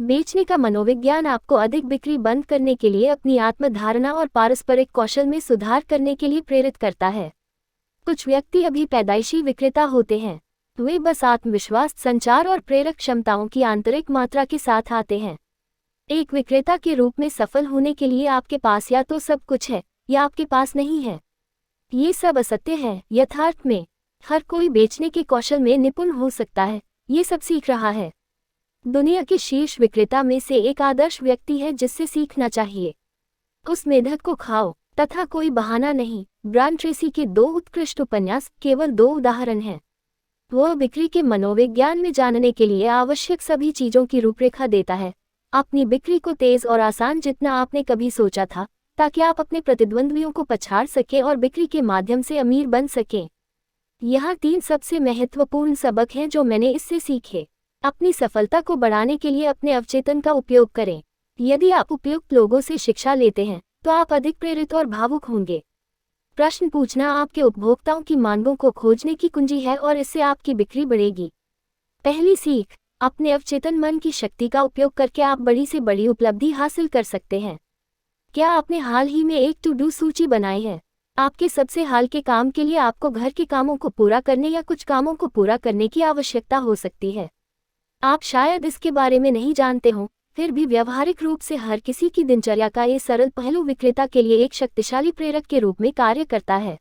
बेचने का मनोविज्ञान आपको अधिक बिक्री बंद करने के लिए अपनी आत्मधारणा और पारस्परिक कौशल में सुधार करने के लिए प्रेरित करता है। कुछ व्यक्ति अभी पैदाइशी विक्रेता होते हैं। वे बस आत्मविश्वास, संचार और प्रेरक क्षमताओं की आंतरिक मात्रा के साथ आते हैं। एक विक्रेता के रूप में सफल होने के लिए आपके पास या तो सब कुछ है या आपके पास नहीं है। ये सब असत्य है। यथार्थ में हर कोई बेचने के कौशल में निपुण हो सकता है। ये सब सीख रहा है। दुनिया के शीर्ष विक्रेता में से एक आदर्श व्यक्ति है जिससे सीखना चाहिए। उस मेढक को खाओ तथा कोई बहाना नहीं। ब्रायन ट्रेसी के 2 उत्कृष्ट उपन्यास केवल 2 उदाहरण हैं। वह बिक्री के मनोविज्ञान में जानने के लिए आवश्यक सभी चीजों की रूपरेखा देता है। अपनी बिक्री को तेज और आसान जितना आपने कभी सोचा था, ताकि आप अपने प्रतिद्वंद्वियों को पछाड़ सकें और बिक्री के माध्यम से अमीर बन सकें। यहाँ 3 सबसे महत्वपूर्ण सबक हैं जो मैंने इससे सीखे। अपनी सफलता को बढ़ाने के लिए अपने अवचेतन का उपयोग करें। यदि आप उपयुक्त लोगों से शिक्षा लेते हैं तो आप अधिक प्रेरित और भावुक होंगे। प्रश्न पूछना आपके उपभोक्ताओं की मांगों को खोजने की कुंजी है और इससे आपकी बिक्री बढ़ेगी। पहली सीख, अपने अवचेतन मन की शक्ति का उपयोग करके आप बड़ी से बड़ी उपलब्धि हासिल कर सकते हैं। क्या आपने हाल ही में एक टू डू सूची बनाई है? आपके सबसे हाल के काम के लिए आपको घर के कामों को पूरा करने या कुछ कामों को पूरा करने की आवश्यकता हो सकती है। आप शायद इसके बारे में नहीं जानते हो, फिर भी व्यावहारिक रूप से हर किसी की दिनचर्या का ये सरल पहलू विक्रेता के लिए एक शक्तिशाली प्रेरक के रूप में कार्य करता है।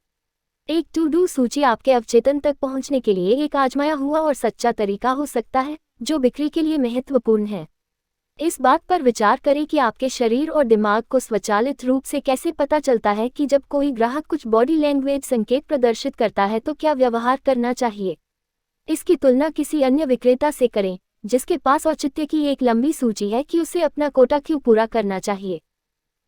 एक टू डू सूची आपके अवचेतन तक पहुंचने के लिए एक आजमाया हुआ और सच्चा तरीका हो सकता है जो बिक्री के लिए महत्वपूर्ण है। इस बात पर विचार करें कि आपके शरीर और दिमाग को स्वचालित रूप से कैसे पता चलता है कि जब कोई ग्राहक कुछ बॉडी लैंग्वेज संकेत प्रदर्शित करता है तो क्या व्यवहार करना चाहिए। इसकी तुलना किसी अन्य विक्रेता से करें जिसके पास औचित्य की एक लंबी सूची है कि उसे अपना कोटा क्यों पूरा करना चाहिए।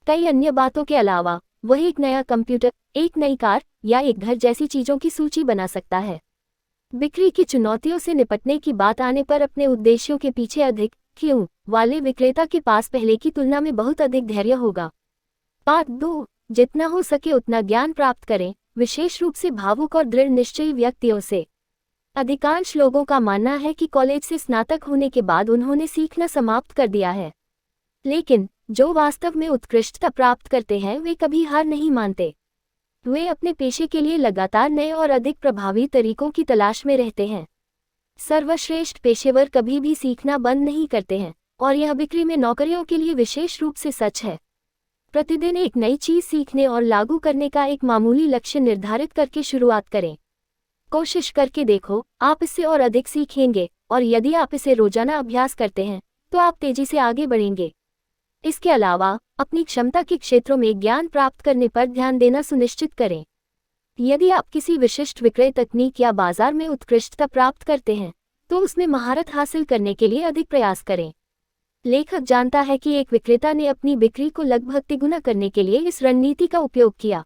कई अन्य बातों के अलावा वह एक नया कंप्यूटर, एक नई कार या एक घर जैसी चीजों की सूची बना सकता है। बिक्री की चुनौतियों से निपटने की बात आने पर अपने उद्देश्यों के पीछे अधिक क्यों वाले विक्रेता के पास पहले की तुलना में बहुत अधिक धैर्य होगा। पाठ 2, जितना हो सके उतना ज्ञान प्राप्त करें, विशेष रूप से भावुक और दृढ़ निश्चयी व्यक्तियों से। अधिकांश लोगों का मानना है कि कॉलेज से स्नातक होने के बाद उन्होंने सीखना समाप्त कर दिया है, लेकिन जो वास्तव में उत्कृष्टता प्राप्त करते हैं वे कभी हार नहीं मानते। वे अपने पेशे के लिए लगातार नए और अधिक प्रभावी तरीकों की तलाश में रहते हैं। सर्वश्रेष्ठ पेशेवर कभी भी सीखना बंद नहीं करते हैं, और यह बिक्री में नौकरियों के लिए विशेष रूप से सच है। प्रतिदिन एक नई चीज सीखने और लागू करने का एक मामूली लक्ष्य निर्धारित करके शुरुआत करें। कोशिश करके देखो, आप इससे और अधिक सीखेंगे, और यदि आप इसे रोजाना अभ्यास करते हैं तो आप तेजी से आगे बढ़ेंगे। इसके अलावा अपनी क्षमता के क्षेत्रों में ज्ञान प्राप्त करने पर ध्यान देना सुनिश्चित करें। यदि आप किसी विशिष्ट विक्रय तकनीक या बाजार में उत्कृष्टता प्राप्त करते हैं तो उसमें महारत हासिल करने के लिए अधिक प्रयास करें। लेखक जानता है कि एक विक्रेता ने अपनी बिक्री को लगभग तिगुना करने के लिए इस रणनीति का उपयोग किया।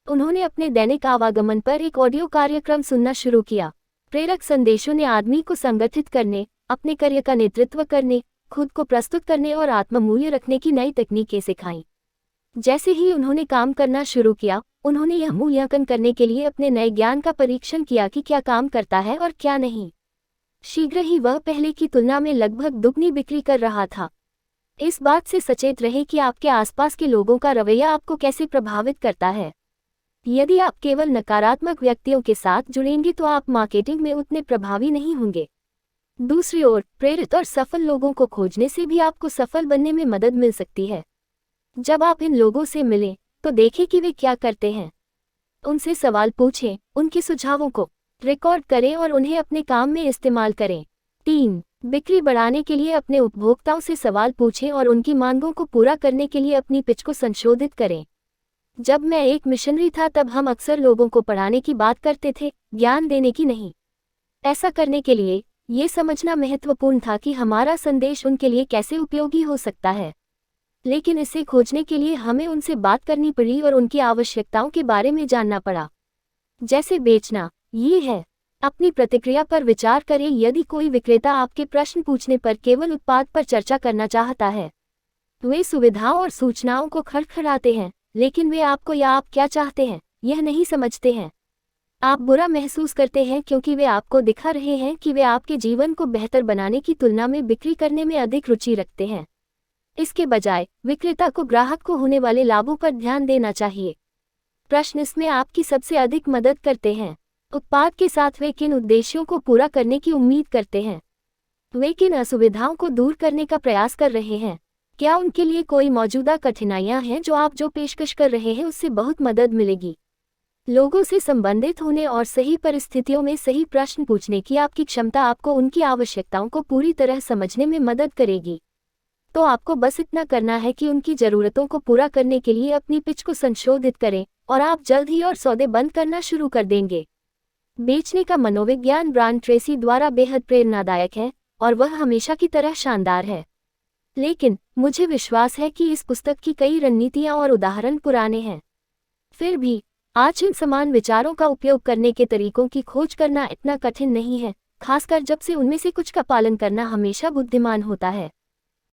उन्होंने अपने दैनिक आवागमन पर एक ऑडियो कार्यक्रम सुनना शुरू किया। प्रेरक संदेशों ने आदमी को संगठित करने, अपने कार्य का नेतृत्व करने, खुद को प्रस्तुत करने और आत्ममूल्य रखने की नई तकनीकें सिखाईं। जैसे ही उन्होंने काम करना शुरू किया, उन्होंने यह मूल्यांकन करने के लिए अपने नए ज्ञान का परीक्षण किया कि क्या काम करता है और क्या नहीं। शीघ्र ही वह पहले की तुलना में लगभग दुगनी बिक्री कर रहा था। इस बात से सचेत रहें कि आपके आसपास के लोगों का रवैया आपको कैसे प्रभावित करता है। यदि आप केवल नकारात्मक व्यक्तियों के साथ जुड़ेंगे तो आप मार्केटिंग में उतने प्रभावी नहीं होंगे। दूसरी ओर, प्रेरित और सफल लोगों को खोजने से भी आपको सफल बनने में मदद मिल सकती है। जब आप इन लोगों से मिलें तो देखें कि वे क्या करते हैं। उनसे सवाल पूछें, उनके सुझावों को रिकॉर्ड करें और उन्हें अपने काम में इस्तेमाल करें। 3, बिक्री बढ़ाने के लिए अपने उपभोक्ताओं से सवाल पूछें और उनकी मांगों को पूरा करने के लिए अपनी पिच को संशोधित करें। जब मैं एक मिशनरी था तब हम अक्सर लोगों को पढ़ाने की बात करते थे, ज्ञान देने की नहीं। ऐसा करने के लिए ये समझना महत्वपूर्ण था कि हमारा संदेश उनके लिए कैसे उपयोगी हो सकता है। लेकिन इसे खोजने के लिए हमें उनसे बात करनी पड़ी और उनकी आवश्यकताओं के बारे में जानना पड़ा। जैसे बेचना, ये है। अपनी प्रतिक्रिया पर विचार करें। यदि कोई विक्रेता आपके प्रश्न पूछने पर केवल उत्पाद पर चर्चा करना चाहता है, वे सुविधाओं और सूचनाओं को खड़खड़ाते हैं, लेकिन वे आपको या आप क्या चाहते हैं यह नहीं समझते हैं। आप बुरा महसूस करते हैं क्योंकि वे आपको दिखा रहे हैं कि वे आपके जीवन को बेहतर बनाने की तुलना में बिक्री करने में अधिक रुचि रखते हैं। इसके बजाय विक्रेता को ग्राहक को होने वाले लाभों पर ध्यान देना चाहिए। प्रश्न इसमें आपकी सबसे अधिक मदद करते हैं। उत्पाद के साथ वे किन उद्देश्यों को पूरा करने की उम्मीद करते हैं? वे किन असुविधाओं को दूर करने का प्रयास कर रहे हैं? क्या उनके लिए कोई मौजूदा कठिनाइयां हैं जो आप जो पेशकश कर रहे हैं उससे बहुत मदद मिलेगी? लोगों से संबंधित होने और सही परिस्थितियों में सही प्रश्न पूछने की आपकी क्षमता आपको उनकी आवश्यकताओं को पूरी तरह समझने में मदद करेगी। तो आपको बस इतना करना है कि उनकी ज़रूरतों को पूरा करने के लिए अपनी पिच को संशोधित करें और आप जल्द ही और सौदे बंद करना शुरू कर देंगे। बेचने का मनोविज्ञान ब्रायन ट्रेसी द्वारा बेहद प्रेरणादायक है और वह हमेशा की तरह शानदार है। लेकिन मुझे विश्वास है कि इस पुस्तक की कई रणनीतियाँ और उदाहरण पुराने हैं। फिर भी आज इन समान विचारों का उपयोग करने के तरीकों की खोज करना इतना कठिन नहीं है, खासकर जब से उनमें से कुछ का पालन करना हमेशा बुद्धिमान होता है।